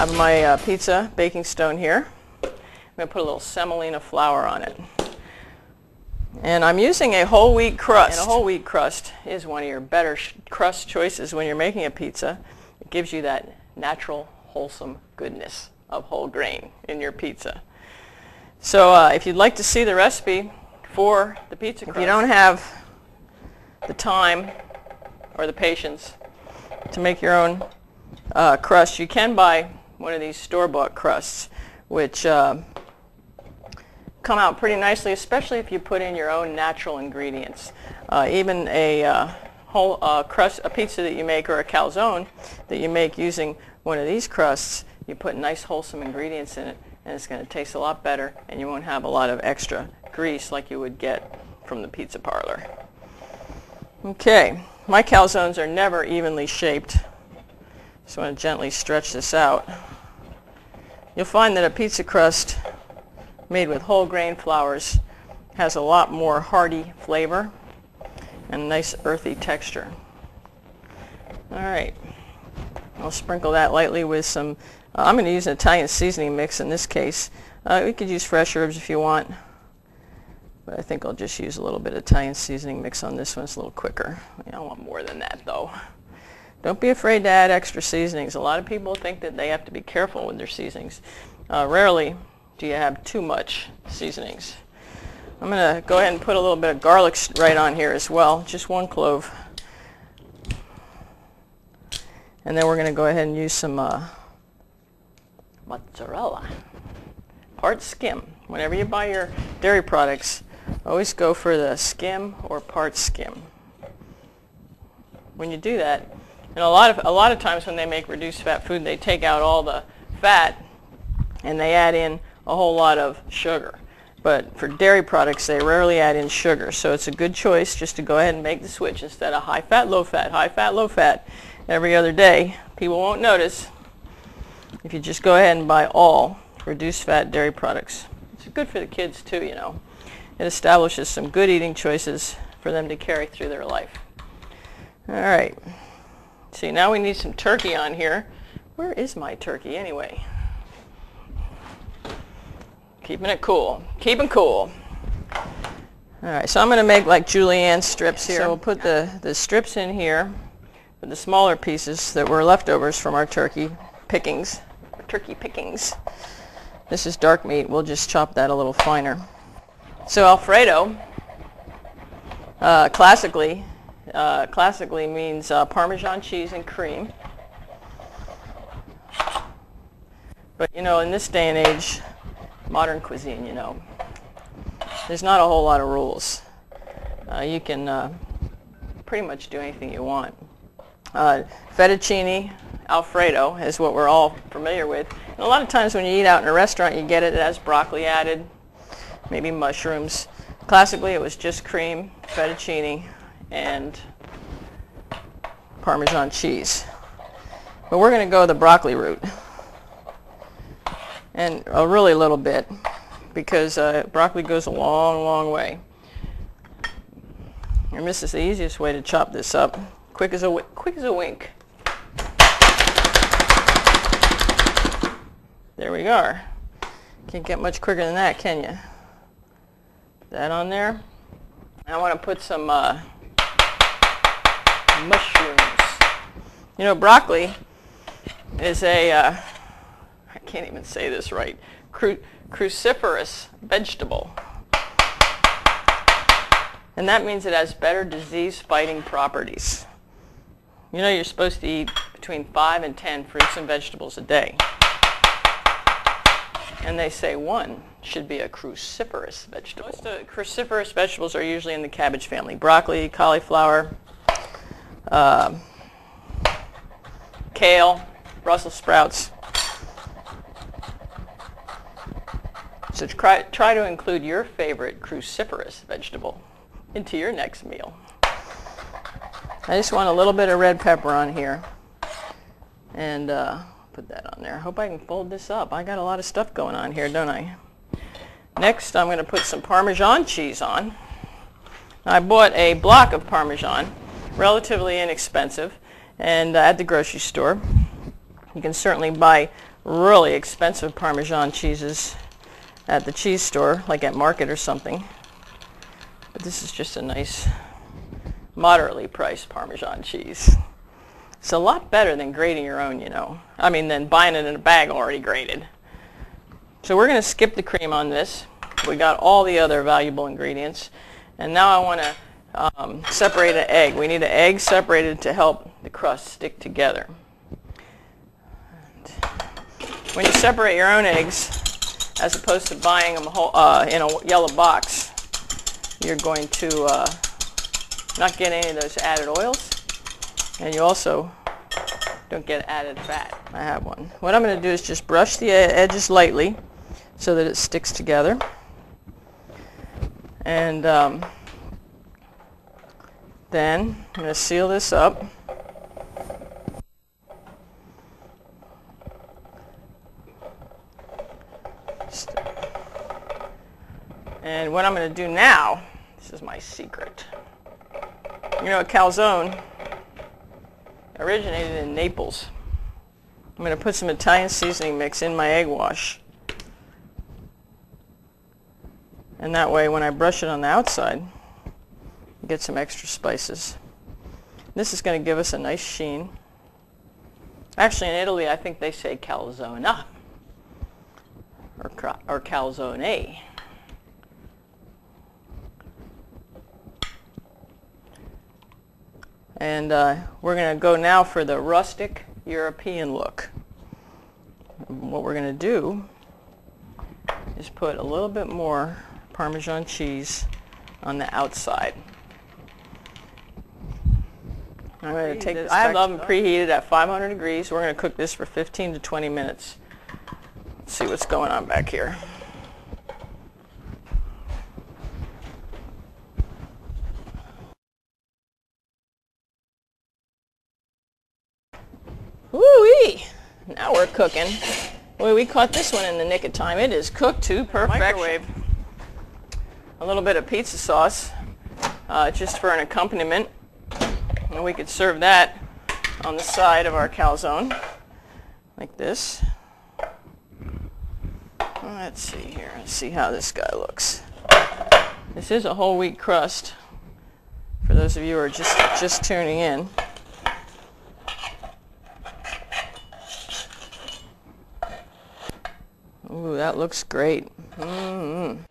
I have my pizza baking stone here. I'm going to put a little semolina flour on it. And I'm using a whole wheat crust. And a whole wheat crust is one of your better crust choices when you're making a pizza. It gives you that natural, wholesome goodness of whole grain in your pizza. So if you'd like to see the recipe for the pizza crust, if you don't have the time or the patience to make your own crust, you can buy one of these store-bought crusts, which come out pretty nicely, especially if you put in your own natural ingredients. Even a whole crust, a pizza that you make, or a calzone that you make using one of these crusts, you put nice wholesome ingredients in it, and it's going to taste a lot better, and you won't have a lot of extra grease like you would get from the pizza parlor. Okay, my calzones are never evenly shaped. Just want to gently stretch this out. You'll find that a pizza crust made with whole grain flours has a lot more hearty flavor and a nice earthy texture. Alright, I'll sprinkle that lightly with some, I'm going to use an Italian seasoning mix in this case. You could use fresh herbs if you want, but I think I'll just use a little bit of Italian seasoning mix on this one. It's a little quicker. I don't want more than that though. Don't be afraid to add extra seasonings. A lot of people think that they have to be careful with their seasonings. Rarely do you have too much seasonings. I'm going to go ahead and put a little bit of garlic right on here as well, just 1 clove. And then we're going to go ahead and use some mozzarella. Part skim. Whenever you buy your dairy products, always go for the skim or part skim. When you do that, and a lot of times when they make reduced fat food, they take out all the fat and they add in a whole lot of sugar. But for dairy products, they rarely add in sugar. So it's a good choice just to go ahead and make the switch. Instead of high fat, low fat every other day, people won't notice if you just go ahead and buy all reduced fat dairy products. It's good for the kids too, you know. It establishes some good eating choices for them to carry through their life. All right. See, now we need some turkey on here. Where is my turkey anyway? Keeping it cool. Keeping cool. All right, so I'm going to make like julienne strips here. So we'll put the strips in here with the smaller pieces that were leftovers from our turkey pickings. This is dark meat. We'll just chop that a little finer. So Alfredo, classically means Parmesan cheese and cream. But you know, in this day and age, modern cuisine, you know, there's not a whole lot of rules. You can pretty much do anything you want. Fettuccine Alfredo is what we're all familiar with. And a lot of times when you eat out in a restaurant, you get it. It has broccoli added, maybe mushrooms. Classically, it was just cream, fettuccine, and Parmesan cheese. But we're going to go the broccoli route. And a really little bit, because broccoli goes a long, long way. And this is the easiest way to chop this up. Quick as a wink. There we are. Can't get much quicker than that, can you? That on there. I want to put some mushrooms. You know, broccoli is a, I can't even say this right, cruciferous vegetable. And that means it has better disease-fighting properties. You know, you're supposed to eat between 5 and 10 fruits and vegetables a day. And they say one should be a cruciferous vegetable. Most of the cruciferous vegetables are usually in the cabbage family. Broccoli, cauliflower, kale, Brussels sprouts. So try to include your favorite cruciferous vegetable into your next meal. I just want a little bit of red pepper on here. And put that on there. I hope I can fold this up. I got a lot of stuff going on here, don't I? Next, I'm going to put some Parmesan cheese on. I bought a block of Parmesan, relatively inexpensive, and at the grocery store. You can certainly buy really expensive Parmesan cheeses at the cheese store, like at Market or something. But this is just a nice, moderately priced Parmesan cheese. It's a lot better than grating your own, you know. I mean, than buying it in a bag already grated. So we're going to skip the cream on this. We got all the other valuable ingredients. And now I want to separate an egg. We need an egg separated to help the crust stick together. And when you separate your own eggs, as opposed to buying them whole, in a yellow box, you're going to not get any of those added oils, and you also don't get added fat. I have one. What I'm going to do is just brush the edges lightly so that it sticks together. And then I'm going to seal this up. And what I'm going to do now, this is my secret. You know, a calzone originated in Naples. I'm going to put some Italian seasoning mix in my egg wash. And that way, when I brush it on the outside, you get some extra spices. This is going to give us a nice sheen. Actually, in Italy, I think they say calzone or calzone. And we're going to go now for the rustic European look. What we're going to do is put a little bit more Parmesan cheese on the outside. I'm going to take this. I have the oven preheated at 500 degrees. We're going to cook this for 15 to 20 minutes. Let's see what's going on back here. Woo-wee! Now we're cooking. Well, we caught this one in the nick of time. It is cooked to perfection. Microwave. A little bit of pizza sauce, just for an accompaniment. And we could serve that on the side of our calzone, like this. Let's see here. Let's see how this guy looks. This is a whole wheat crust, for those of you who are just tuning in. Ooh, that looks great. Mm-hmm.